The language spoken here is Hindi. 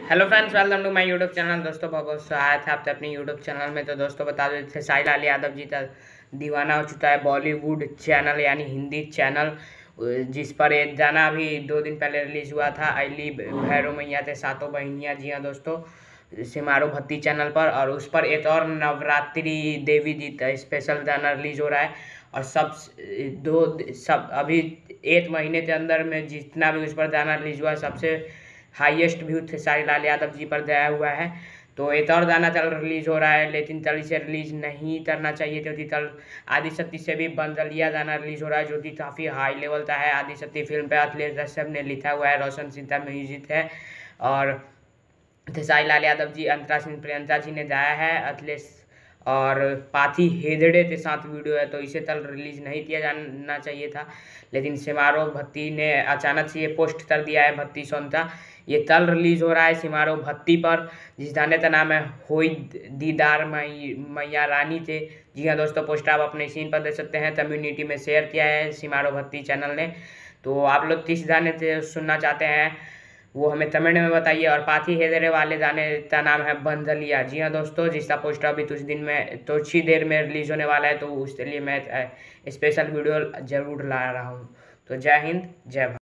Hello friends, welcome to my YouTube channel. दोस्तों बहुत बहुत स्वागत है आपके अपने यूट्यूब चैनल में। तो दोस्तों बता देते साई लाल यादव जी का दीवाना हो चुका है बॉलीवुड चैनल यानी हिंदी चैनल, जिस पर एक गाना अभी 2 दिन पहले रिलीज हुआ था, अली भैरव मैया थे सातों बहनियाँ। जी हाँ दोस्तों, सिमारो भक्ति चैनल पर। और उस पर एक और नवरात्रि देवी जी का स्पेशल गाना रिलीज हो रहा है। और सब अभी 1 महीने के अंदर में जितना भी उस पर गाना रिलीज हुआ है, सबसे हाईएस्ट व्यू थे साई लाल यादव जी पर गया हुआ है। तो एक और गाना कल रिलीज हो रहा है, लेकिन कल इसे रिलीज नहीं करना चाहिए क्योंकि कल आदिशक्ति से भी बंदलिया गाना रिलीज हो रहा है, जो कि काफ़ी हाई लेवल का है। आदिशक्ति फिल्म पे अखिलेश कश्यप ने लिखा हुआ है, रोशन सिंह का म्यूजिक है। और साई लाल यादव जी, अंतरा सिंह प्रियंका जी ने गाया है, अखिलेश और पाथी हेदड़े के साथ वीडियो है। तो इसे कल रिलीज नहीं किया जाना चाहिए था, लेकिन सिमारो भत्ती ने अचानक से ये पोस्ट कर दिया है भत्ती सॉन्ग का। ये कल रिलीज हो रहा है सिमारो भत्ती पर, जिस गाने का नाम है होई दीदार मैया रानी थे। जी हाँ दोस्तों, पोस्ट आप अपने सीन पर देख सकते हैं, कम्युनिटी में शेयर किया है सिमारो भत्ती चैनल ने। तो आप लोग किस गाने से सुनना चाहते हैं वो हमें कमेंट में बताइए। और पाथी हेदरे वाले गाने का नाम है बंदलिया। जी हाँ दोस्तों, जिसका पोस्टर अभी कुछ दिन में तो कुछ ही देर में रिलीज होने वाला है, तो उसके लिए मैं स्पेशल वीडियो जरूर ला रहा हूँ। तो जय हिंद, जय भारत।